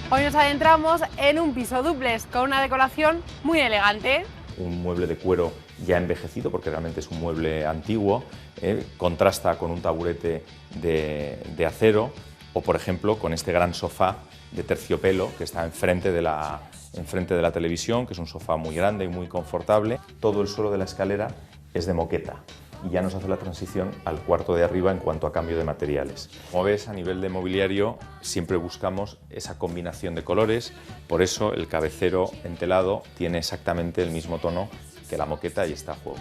Hoy nos adentramos en un piso dúplex con una decoración muy elegante. Un mueble de cuero ya envejecido, porque realmente es un mueble antiguo, contrasta con un taburete de acero o, por ejemplo, con este gran sofá de terciopelo que está enfrente de la televisión, que es un sofá muy grande y muy confortable. Todo el suelo de la escalera es de moqueta y ya nos hace la transición al cuarto de arriba en cuanto a cambio de materiales. Como ves, a nivel de mobiliario siempre buscamos esa combinación de colores, por eso el cabecero entelado tiene exactamente el mismo tono que la moqueta y está a juego.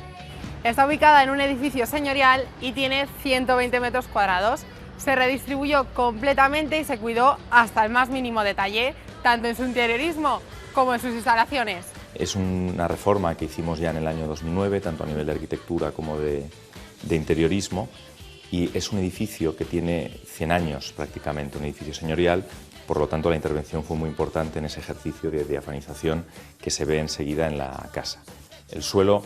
Está ubicada en un edificio señorial y tiene 120 metros cuadrados. Se redistribuyó completamente y se cuidó hasta el más mínimo detalle, tanto en su interiorismo como en sus instalaciones. Es una reforma que hicimos ya en el año 2009, tanto a nivel de arquitectura como de interiorismo, y es un edificio que tiene 100 años prácticamente, un edificio señorial, por lo tanto la intervención fue muy importante en ese ejercicio de diafanización que se ve enseguida en la casa. El suelo,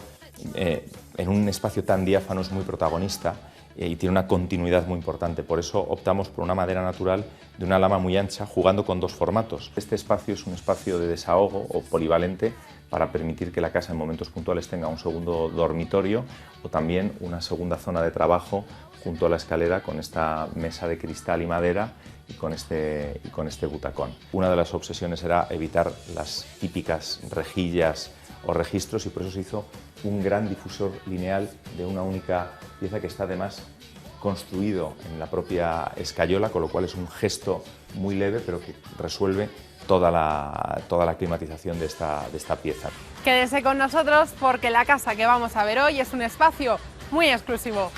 en un espacio tan diáfano, es muy protagonista y tiene una continuidad muy importante, por eso optamos por una madera natural de una lama muy ancha, jugando con dos formatos. Este espacio es un espacio de desahogo o polivalente para permitir que la casa en momentos puntuales tenga un segundo dormitorio o también una segunda zona de trabajo junto a la escalera con esta mesa de cristal y madera y con este butacón. Una de las obsesiones era evitar las típicas rejillas o registros y por eso se hizo un gran difusor lineal de una única pieza que está además construido en la propia escayola, con lo cual es un gesto muy leve pero que resuelve toda la climatización de esta pieza. Quédese con nosotros porque la casa que vamos a ver hoy es un espacio muy exclusivo.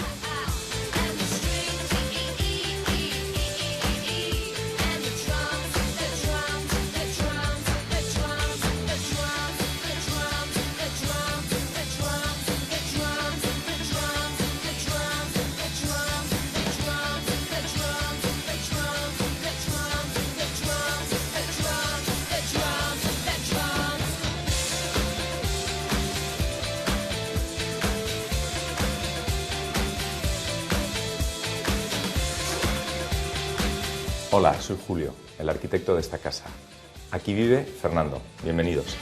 Hola, soy Julio, el arquitecto de esta casa. Aquí vive Fernando. Bienvenidos.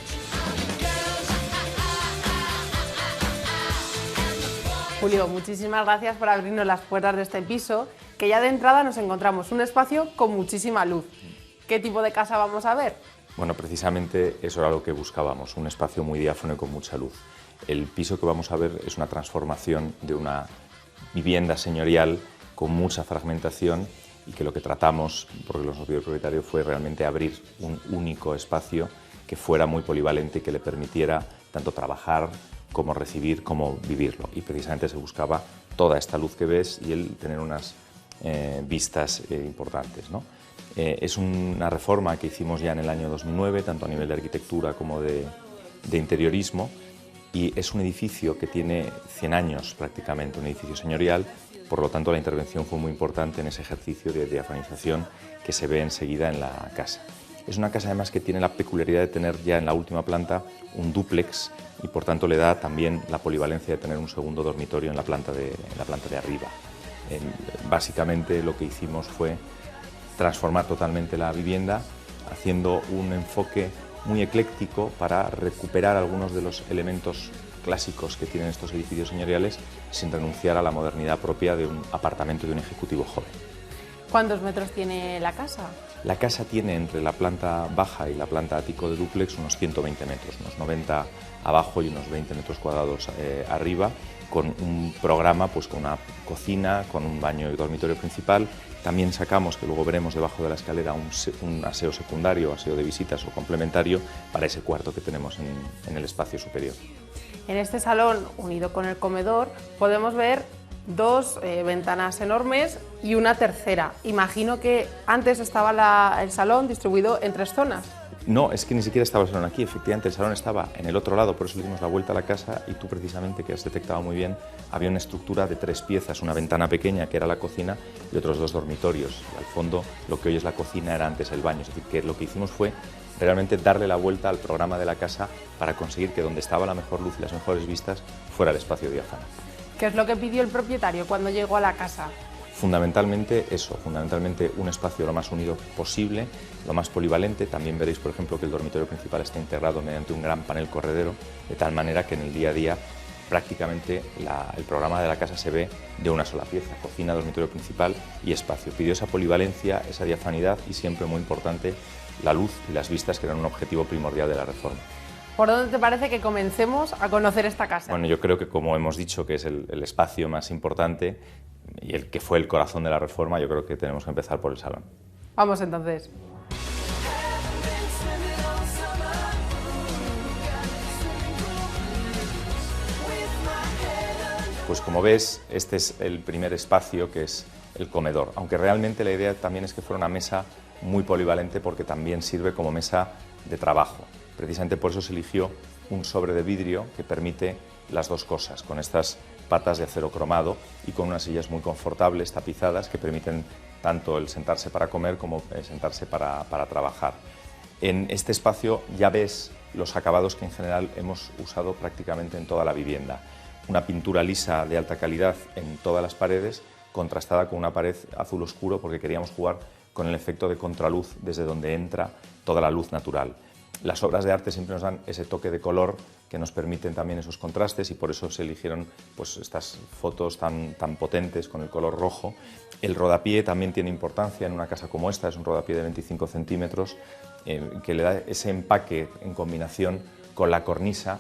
Julio, muchísimas gracias por abrirnos las puertas de este piso, que ya de entrada nos encontramos un espacio con muchísima luz. ¿Qué tipo de casa vamos a ver? Bueno, precisamente eso era lo que buscábamos, un espacio muy diáfano y con mucha luz. El piso que vamos a ver es una transformación de una vivienda señorial con mucha fragmentación y que lo que tratamos, porque lo nos pidió el propietario, fue realmente abrir un único espacio que fuera muy polivalente y que le permitiera tanto trabajar como recibir, como vivirlo. Y precisamente se buscaba toda esta luz que ves y el tener unas vistas importantes, ¿no? Es una reforma que hicimos ya en el año 2009, tanto a nivel de arquitectura como de interiorismo, y es un edificio que tiene 100 años prácticamente, un edificio señorial, por lo tanto la intervención fue muy importante en ese ejercicio de diafanización que se ve enseguida en la casa. Es una casa además que tiene la peculiaridad de tener ya en la última planta un dúplex y por tanto le da también la polivalencia de tener un segundo dormitorio en la planta de arriba. Básicamente lo que hicimos fue transformar totalmente la vivienda haciendo un enfoque muy ecléctico para recuperar algunos de los elementos clásicos que tienen estos edificios señoriales sin renunciar a la modernidad propia de un apartamento de un ejecutivo joven. ¿Cuántos metros tiene la casa? La casa tiene entre la planta baja y la planta ático de dúplex unos 120 metros, unos 90 abajo y unos 20 metros cuadrados arriba, con un programa pues con una cocina, con un baño y dormitorio principal. También sacamos, que luego veremos debajo de la escalera, un aseo secundario, aseo de visitas o complementario para ese cuarto que tenemos en el espacio superior. En este salón, unido con el comedor, podemos ver dos ventanas enormes y una tercera. Imagino que antes estaba el salón distribuido en 3 zonas. No, es que ni siquiera estaba el salón aquí, efectivamente el salón estaba en el otro lado, por eso le dimos la vuelta a la casa y tú precisamente, que has detectado muy bien, había una estructura de 3 piezas, una ventana pequeña que era la cocina y otros 2 dormitorios. Y al fondo lo que hoy es la cocina era antes el baño, es decir, que lo que hicimos fue realmente darle la vuelta al programa de la casa para conseguir que donde estaba la mejor luz y las mejores vistas fuera el espacio diáfano. ¿Qué es lo que pidió el propietario cuando llegó a la casa? Fundamentalmente eso, fundamentalmente un espacio lo más unido posible, lo más polivalente. También veréis, por ejemplo, que el dormitorio principal está integrado mediante un gran panel corredero, de tal manera que en el día a día prácticamente el programa de la casa se ve de una sola pieza: cocina, dormitorio principal y espacio. Pidió esa polivalencia, esa diafanidad y, siempre muy importante, la luz y las vistas, que eran un objetivo primordial de la reforma. ¿Por dónde te parece que comencemos a conocer esta casa? Bueno, yo creo que, como hemos dicho, que es el espacio más importante y el que fue el corazón de la reforma, yo creo que tenemos que empezar por el salón. Vamos entonces. Pues como ves, este es el primer espacio, que es el comedor, aunque realmente la idea también es que fuera una mesa muy polivalente, porque también sirve como mesa de trabajo. Precisamente por eso se eligió un sobre de vidrio que permite las dos cosas, con estas patas de acero cromado y con unas sillas muy confortables, tapizadas, que permiten tanto el sentarse para comer como sentarse para trabajar. En este espacio ya ves los acabados que en general hemos usado prácticamente en toda la vivienda. Una pintura lisa de alta calidad en todas las paredes, contrastada con una pared azul oscuro, porque queríamos jugar con el efecto de contraluz desde donde entra toda la luz natural. Las obras de arte siempre nos dan ese toque de color que nos permiten también esos contrastes, y por eso se eligieron pues estas fotos tan potentes con el color rojo. El rodapié también tiene importancia en una casa como esta, es un rodapié de 25 centímetros que le da ese empaque en combinación con la cornisa,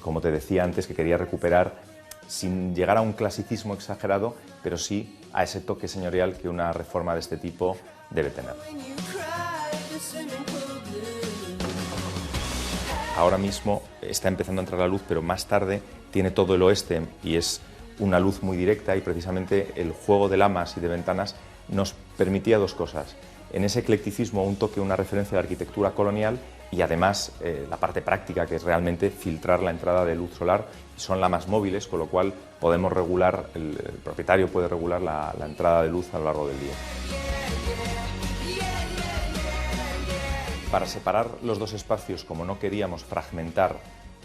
como te decía antes, que quería recuperar sin llegar a un clasicismo exagerado, pero sí a ese toque señorial que una reforma de este tipo debe tener. Ahora mismo está empezando a entrar la luz, pero más tarde tiene todo el oeste y es una luz muy directa, y precisamente el juego de lamas y de ventanas nos permitía dos cosas: en ese eclecticismo un toque, una referencia a la arquitectura colonial, y además la parte práctica, que es realmente filtrar la entrada de luz solar. Son lamas móviles, con lo cual podemos regular, el propietario puede regular la entrada de luz a lo largo del día. Para separar los dos espacios, como no queríamos fragmentar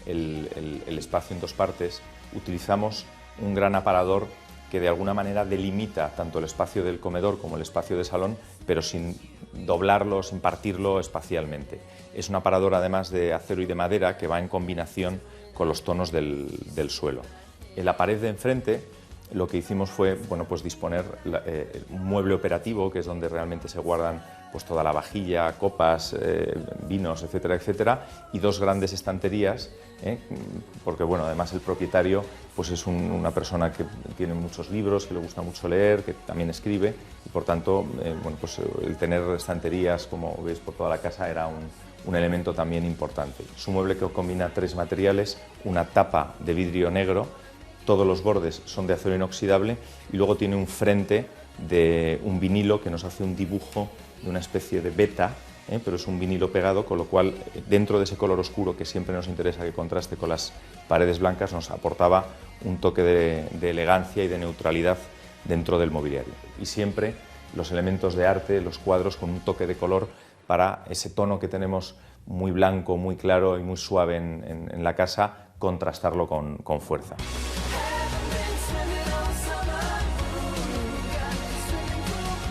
el espacio en dos partes, utilizamos un gran aparador que de alguna manera delimita tanto el espacio del comedor como el espacio de salón, pero sin doblarlo, sin partirlo espacialmente. Es un aparador además de acero y de madera, que va en combinación con los tonos del suelo. En la pared de enfrente lo que hicimos fue pues disponer un mueble operativo, que es donde realmente se guardan pues toda la vajilla, copas, vinos, etcétera, etcétera, y dos grandes estanterías, porque además el propietario pues es una persona que tiene muchos libros, que le gusta mucho leer, que también escribe, y por tanto pues el tener estanterías, como veis, por toda la casa era un elemento también importante. Es un mueble que combina tres materiales: una tapa de vidrio negro, todos los bordes son de acero inoxidable, y luego tiene un frente de un vinilo que nos hace un dibujo de una especie de beta, pero es un vinilo pegado, con lo cual dentro de ese color oscuro que siempre nos interesa que contraste con las paredes blancas, nos aportaba un toque de elegancia y de neutralidad dentro del mobiliario. Y siempre los elementos de arte, los cuadros, con un toque de color para ese tono que tenemos muy blanco, muy claro y muy suave en la casa, contrastarlo con fuerza.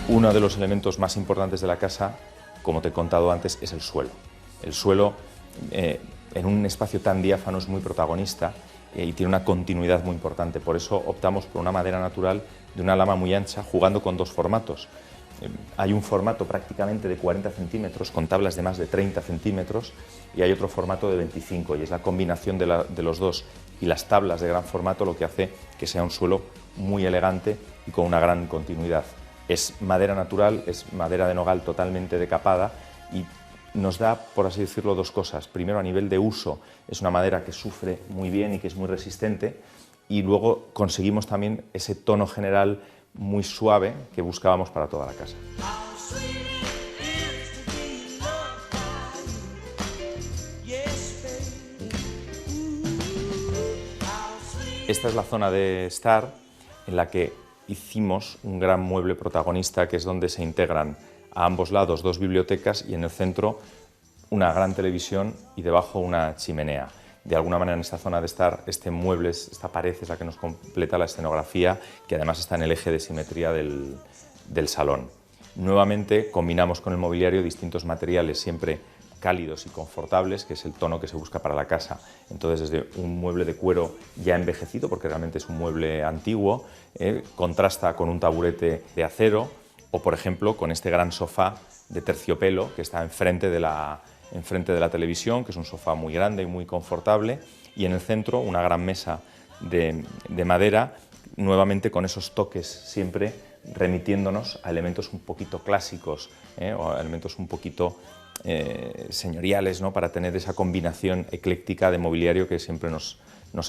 Uno de los elementos más importantes de la casa, como te he contado antes, es el suelo. El suelo, en un espacio tan diáfano, es muy protagonista y tiene una continuidad muy importante. Por eso optamos por una madera natural de una lama muy ancha, jugando con dos formatos. Hay un formato prácticamente de 40 centímetros, con tablas de más de 30 centímetros, y hay otro formato de 25, y es la combinación de los dos y las tablas de gran formato lo que hace que sea un suelo muy elegante y con una gran continuidad. Es madera natural, es madera de nogal totalmente decapada, y nos da, por así decirlo, dos cosas. Primero, a nivel de uso, es una madera que sufre muy bien y que es muy resistente, y luego conseguimos también ese tono general muy suave que buscábamos para toda la casa. Esta es la zona de estar, en la que hicimos un gran mueble protagonista, que es donde se integran a ambos lados dos bibliotecas y en el centro una gran televisión y debajo una chimenea. De alguna manera, en esta zona de estar, este mueble, esta pared es la que nos completa la escenografía, que además está en el eje de simetría del del salón. Nuevamente combinamos con el mobiliario distintos materiales siempre cálidos y confortables, que es el tono que se busca para la casa. Entonces, desde un mueble de cuero ya envejecido, porque realmente es un mueble antiguo, contrasta con un taburete de acero o, por ejemplo, con este gran sofá de terciopelo que está enfrente de la televisión, que es un sofá muy grande y muy confortable, y en el centro una gran mesa de madera, nuevamente con esos toques siempre remitiéndonos a elementos un poquito clásicos, o a elementos un poquito señoriales, ¿no? Para tener esa combinación ecléctica de mobiliario que siempre nos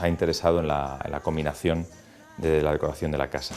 ha interesado en la combinación de la decoración de la casa.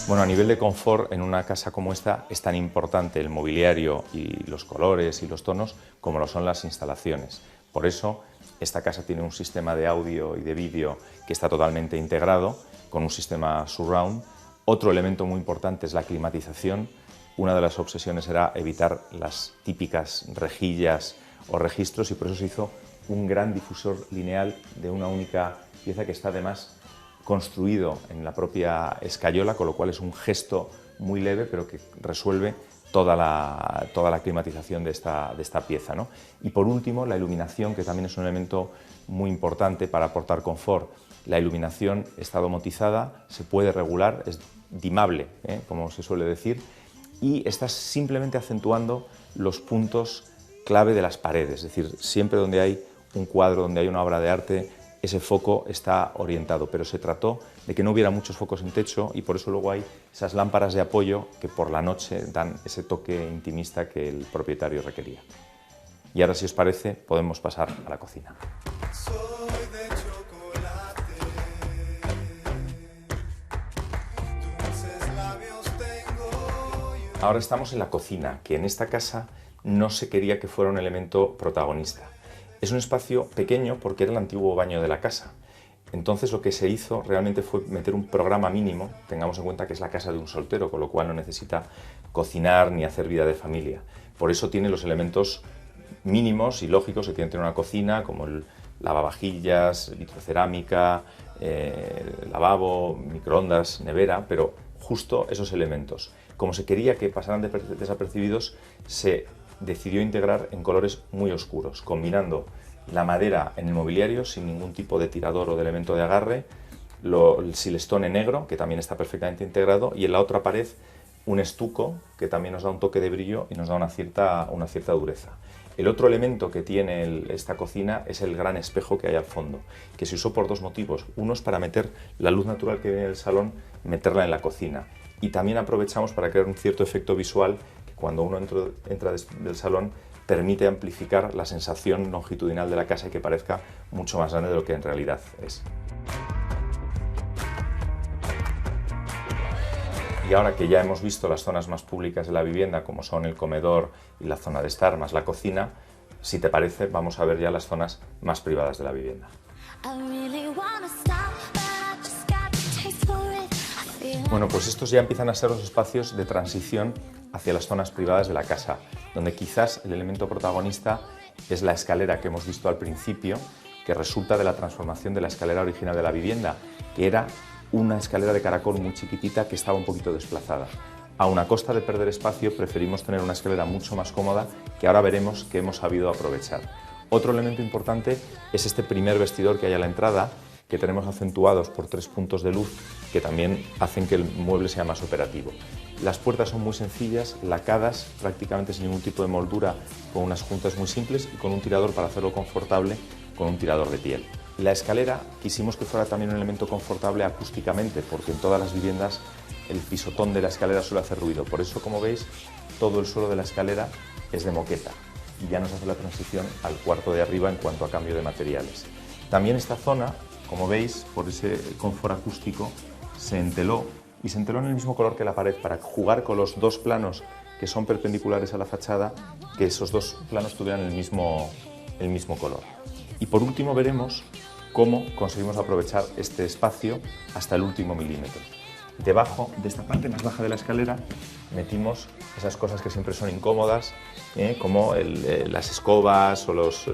Bueno, a nivel de confort, en una casa como esta es tan importante el mobiliario y los colores y los tonos como lo son las instalaciones. Por eso, esta casa tiene un sistema de audio y de vídeo que está totalmente integrado con un sistema surround. Otro elemento muy importante es la climatización. Una de las obsesiones era evitar las típicas rejillas o registros y por eso se hizo un gran difusor lineal de una única pieza que está además construido en la propia escayola, con lo cual es un gesto muy leve pero que resuelve toda la climatización de esta pieza, ¿no? Y por último, la iluminación, que también es un elemento muy importante para aportar confort. La iluminación está domotizada, se puede regular, es dimable, como se suele decir, y está simplemente acentuando los puntos clave de las paredes, es decir, siempre donde hay un cuadro, donde hay una obra de arte, ese foco está orientado, pero se trató de que no hubiera muchos focos en techo y por eso luego hay esas lámparas de apoyo que por la noche dan ese toque intimista que el propietario requería. Y ahora, si os parece, podemos pasar a la cocina. Ahora estamos en la cocina, que en esta casa no se quería que fuera un elemento protagonista. Es un espacio pequeño porque era el antiguo baño de la casa. Entonces lo que se hizo realmente fue meter un programa mínimo. Tengamos en cuenta que es la casa de un soltero, con lo cual no necesita cocinar ni hacer vida de familia. Por eso tiene los elementos mínimos y lógicos que tiene que tener una cocina, como el lavavajillas, vitrocerámica, lavabo, microondas, nevera, pero justo esos elementos. Como se quería que pasaran desapercibidos, se decidió integrar en colores muy oscuros, combinando la madera en el mobiliario sin ningún tipo de tirador o de elemento de agarre, el silestone negro, que también está perfectamente integrado, y en la otra pared un estuco que también nos da un toque de brillo y nos da una cierta dureza. El otro elemento que tiene esta cocina es el gran espejo que hay al fondo, que se usó por dos motivos. Uno es para meter la luz natural que viene del salón, meterla en la cocina. Y también aprovechamos para crear un cierto efecto visual que cuando uno entra del salón permite amplificar la sensación longitudinal de la casa y que parezca mucho más grande de lo que en realidad es. Y ahora que ya hemos visto las zonas más públicas de la vivienda, como son el comedor y la zona de estar, más la cocina, si te parece, vamos a ver ya las zonas más privadas de la vivienda. Bueno, pues estos ya empiezan a ser los espacios de transición hacia las zonas privadas de la casa, donde quizás el elemento protagonista es la escalera que hemos visto al principio, que resulta de la transformación de la escalera original de la vivienda, que era una escalera de caracol muy chiquitita que estaba un poquito desplazada. Aun a costa de perder espacio, preferimos tener una escalera mucho más cómoda que ahora veremos que hemos sabido aprovechar. Otro elemento importante es este primer vestidor que hay a la entrada, que tenemos acentuados por 3 puntos de luz que también hacen que el mueble sea más operativo. Las puertas son muy sencillas, lacadas, prácticamente sin ningún tipo de moldura, con unas juntas muy simples y con un tirador para hacerlo confortable, con un tirador de piel. La escalera quisimos que fuera también un elemento confortable acústicamente, porque en todas las viviendas el pisotón de la escalera suele hacer ruido. Por eso, como veis, todo el suelo de la escalera es de moqueta y ya nos hace la transición al cuarto de arriba en cuanto a cambio de materiales. También esta zona, como veis, por ese confort acústico, se enteló en el mismo color que la pared para jugar con los dos planos que son perpendiculares a la fachada, que esos dos planos tuvieran el mismo color. Y por último veremos cómo conseguimos aprovechar este espacio hasta el último milímetro. Debajo de esta parte más baja de la escalera metimos esas cosas que siempre son incómodas, como las escobas o los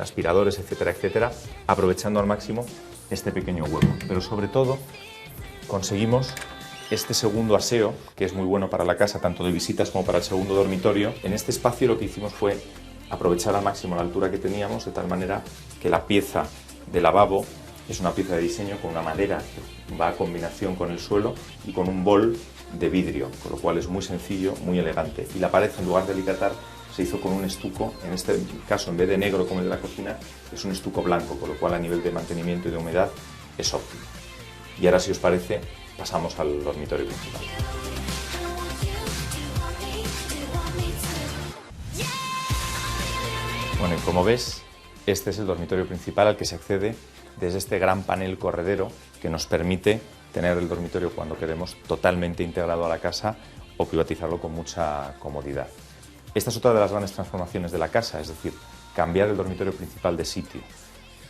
aspiradores, etcétera, etcétera, aprovechando al máximo este pequeño hueco. Pero sobre todo conseguimos este segundo aseo, que es muy bueno para la casa, tanto de visitas como para el segundo dormitorio. En este espacio lo que hicimos fue aprovechar al máximo la altura que teníamos, de tal manera que la pieza de lavabo es una pieza de diseño con una madera que va a combinación con el suelo y con un bol de vidrio, con lo cual es muy sencillo, muy elegante. Y la pared, en lugar de alicatar, se hizo con un estuco, en este caso en vez de negro como el de la cocina, es un estuco blanco, con lo cual a nivel de mantenimiento y de humedad es óptimo. Y ahora, si os parece, pasamos al dormitorio principal. Bueno, y como ves, este es el dormitorio principal al que se accede desde este gran panel corredero que nos permite tener el dormitorio cuando queremos totalmente integrado a la casa o privatizarlo con mucha comodidad. Esta es otra de las grandes transformaciones de la casa, es decir, cambiar el dormitorio principal de sitio.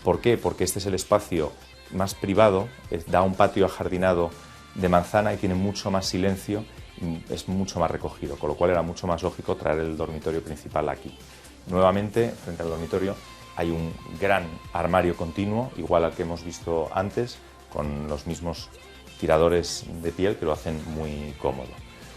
¿Por qué? Porque este es el espacio más privado, da un patio ajardinado de manzana y tiene mucho más silencio, es mucho más recogido, con lo cual era mucho más lógico traer el dormitorio principal aquí. Nuevamente, frente al dormitorio, hay un gran armario continuo, igual al que hemos visto antes, con los mismos tiradores de piel que lo hacen muy cómodo.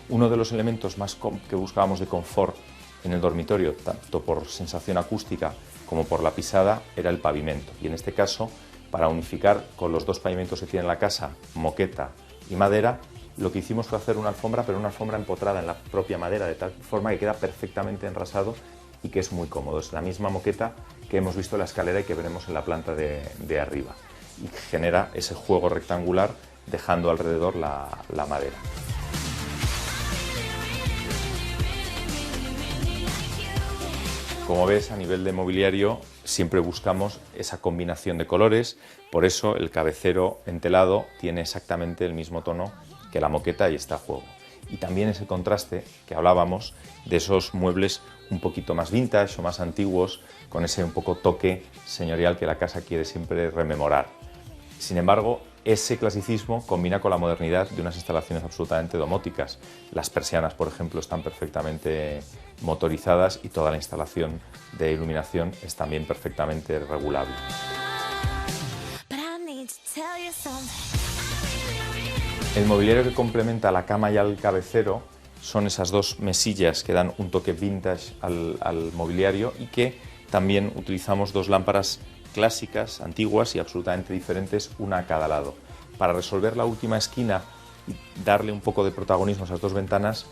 Uno de los elementos más que buscábamos de confort en el dormitorio, tanto por sensación acústica como por la pisada, era el pavimento. Y en este caso, para unificar con los dos pavimentos que tiene la casa, moqueta y madera, lo que hicimos fue hacer una alfombra, pero una alfombra empotrada en la propia madera, de tal forma que queda perfectamente enrasado y que es muy cómodo. Es la misma moqueta que hemos visto en la escalera y que veremos en la planta de arriba. Y genera ese juego rectangular dejando alrededor la madera. Como ves, a nivel de mobiliario siempre buscamos esa combinación de colores, por eso el cabecero entelado tiene exactamente el mismo tono que la moqueta y está a juego. Y también ese contraste que hablábamos de esos muebles un poquito más vintage o más antiguos, con ese un poco toque señorial que la casa quiere siempre rememorar. Sin embargo, ese clasicismo combina con la modernidad de unas instalaciones absolutamente domóticas. Las persianas, por ejemplo, están perfectamente motorizadas y toda la instalación de iluminación es también perfectamente regulable. El mobiliario que complementa la cama y al cabecero son esas dos mesillas que dan un toque vintage al mobiliario y que también utilizamos dos lámparas clásicas, antiguas y absolutamente diferentes, una a cada lado. Para resolver la última esquina y darle un poco de protagonismo a esas dos ventanas,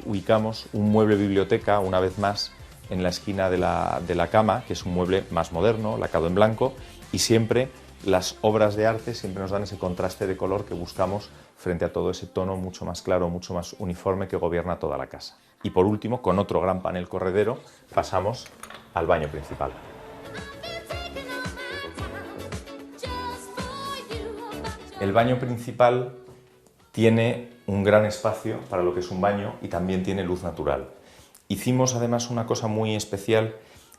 ubicamos un mueble biblioteca, una vez más, en la esquina de la cama, que es un mueble más moderno, lacado en blanco, y siempre las obras de arte siempre nos dan ese contraste de color que buscamos frente a todo ese tono mucho más claro, mucho más uniforme que gobierna toda la casa. Y por último, con otro gran panel corredero, pasamos al baño principal. El baño principal tiene un gran espacio para lo que es un baño y también tiene luz natural. Hicimos además una cosa muy especial,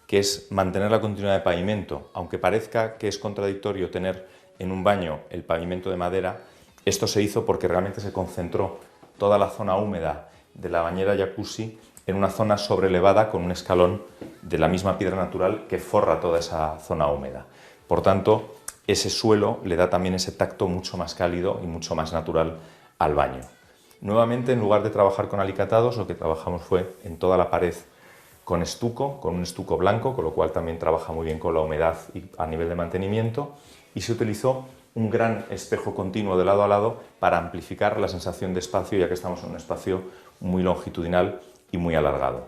que es mantener la continuidad de pavimento. Aunque parezca que es contradictorio tener en un baño el pavimento de madera, esto se hizo porque realmente se concentró toda la zona húmeda de la bañera jacuzzi en una zona sobrelevada con un escalón de la misma piedra natural que forra toda esa zona húmeda. Por tanto, ese suelo le da también ese tacto mucho más cálido y mucho más natural al baño. Nuevamente, en lugar de trabajar con alicatados, lo que trabajamos fue en toda la pared con estuco, con un estuco blanco, con lo cual también trabaja muy bien con la humedad y a nivel de mantenimiento, y se utilizó un gran espejo continuo de lado a lado para amplificar la sensación de espacio, ya que estamos en un espacio muy longitudinal y muy alargado.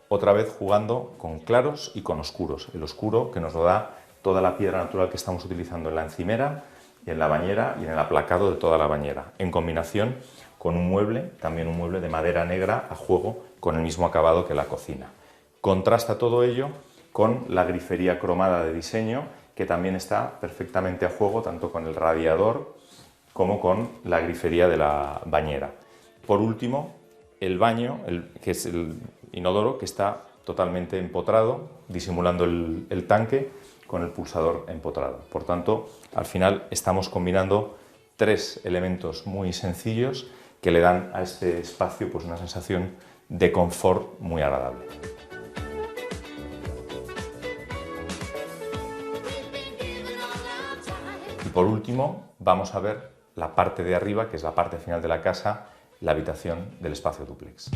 Otra vez jugando con claros y con oscuros. El oscuro que nos lo da toda la piedra natural que estamos utilizando en la encimera, y en la bañera y en el aplacado de toda la bañera, en combinación con un mueble, también un mueble de madera negra a juego con el mismo acabado que la cocina. Contrasta todo ello con la grifería cromada de diseño, que también está perfectamente a juego tanto con el radiador como con la grifería de la bañera. Por último, el baño, que es el inodoro, que está totalmente empotrado, disimulando el tanque con el pulsador empotrado. Por tanto, al final estamos combinando 3 elementos muy sencillos que le dan a este espacio pues, una sensación de confort muy agradable. Y por último, vamos a ver la parte de arriba, que es la parte final de la casa, la habitación del espacio dúplex.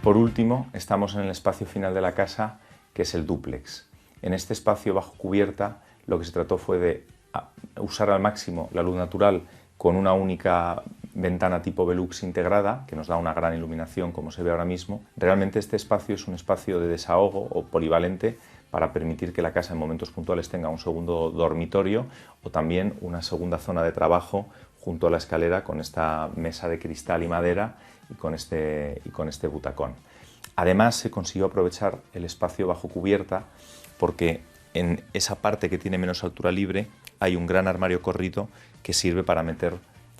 Por último, estamos en el espacio final de la casa, que es el dúplex. En este espacio bajo cubierta, lo que se trató fue de usar al máximo la luz natural con una única ventana tipo Velux integrada, que nos da una gran iluminación, como se ve ahora mismo. Realmente este espacio es un espacio de desahogo o polivalente para permitir que la casa en momentos puntuales tenga un segundo dormitorio o también una segunda zona de trabajo junto a la escalera con esta mesa de cristal y madera y con este butacón. Además se consiguió aprovechar el espacio bajo cubierta porque en esa parte que tiene menos altura libre hay un gran armario corrido que sirve para meter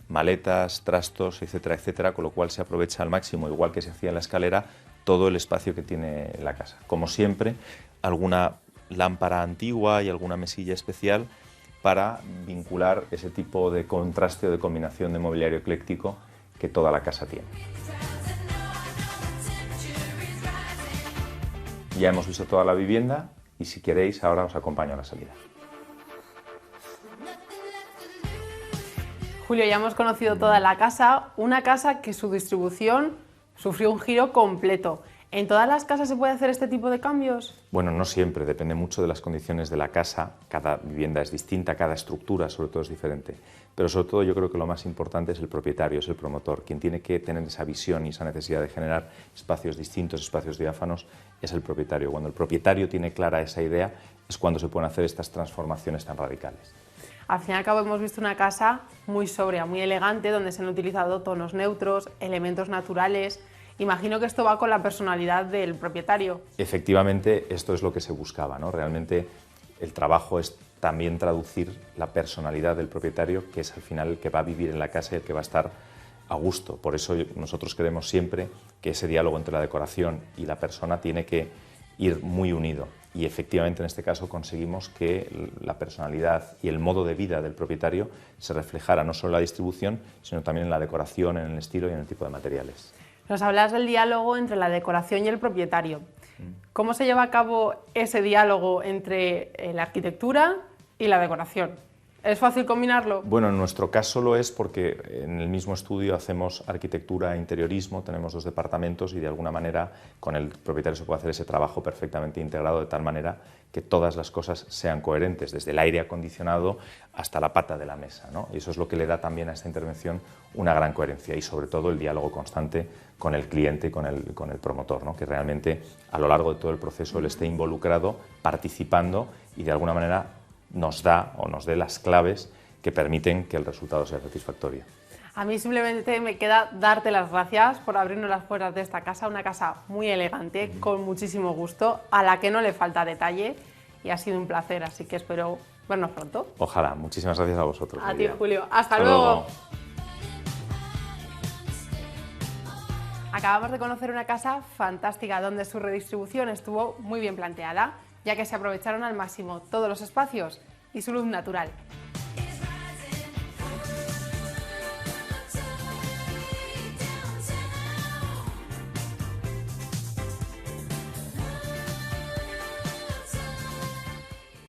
maletas, trastos, etcétera, etcétera, con lo cual se aprovecha al máximo, igual que se hacía en la escalera, todo el espacio que tiene la casa. Como siempre, alguna lámpara antigua y alguna mesilla especial para vincular ese tipo de contraste o de combinación de mobiliario ecléctico que toda la casa tiene. Ya hemos visto toda la vivienda y si queréis ahora os acompaño a la salida. Julio, ya hemos conocido toda la casa, una casa que su distribución sufrió un giro completo. ¿En todas las casas se puede hacer este tipo de cambios? Bueno, no siempre, depende mucho de las condiciones de la casa, cada vivienda es distinta, cada estructura sobre todo es diferente, pero sobre todo yo creo que lo más importante es el propietario, es el promotor, quien tiene que tener esa visión y esa necesidad de generar espacios distintos, espacios diáfanos, es el propietario. Cuando el propietario tiene clara esa idea es cuando se pueden hacer estas transformaciones tan radicales. Al fin y al cabo hemos visto una casa muy sobria, muy elegante, donde se han utilizado tonos neutros, elementos naturales. Imagino que esto va con la personalidad del propietario. Efectivamente, esto es lo que se buscaba, ¿no? Realmente el trabajo es también traducir la personalidad del propietario, que es al final el que va a vivir en la casa y el que va a estar a gusto. Por eso nosotros queremos siempre que ese diálogo entre la decoración y la persona tiene que ir muy unido. Y efectivamente en este caso conseguimos que la personalidad y el modo de vida del propietario se reflejara no solo en la distribución, sino también en la decoración, en el estilo y en el tipo de materiales. Nos hablas del diálogo entre la decoración y el propietario. ¿Cómo se lleva a cabo ese diálogo entre la arquitectura y la decoración? ¿Es fácil combinarlo? Bueno, en nuestro caso lo es porque en el mismo estudio hacemos arquitectura e interiorismo, tenemos 2 departamentos y de alguna manera con el propietario se puede hacer ese trabajo perfectamente integrado de tal manera que todas las cosas sean coherentes, desde el aire acondicionado hasta la pata de la mesa, ¿no? Y eso es lo que le da también a esta intervención una gran coherencia y sobre todo el diálogo constante con el cliente y con el promotor, ¿no? Que realmente a lo largo de todo el proceso él esté involucrado, participando y de alguna manera nos dé las claves que permiten que el resultado sea satisfactorio. A mí simplemente me queda darte las gracias por abrirnos las puertas de esta casa, una casa muy elegante, con muchísimo gusto, a la que no le falta detalle y ha sido un placer, así que espero vernos pronto. Ojalá, muchísimas gracias a vosotros. A ti, Julio. Hasta luego. Acabamos de conocer una casa fantástica donde su redistribución estuvo muy bien planteada, ya que se aprovecharon al máximo todos los espacios y su luz natural.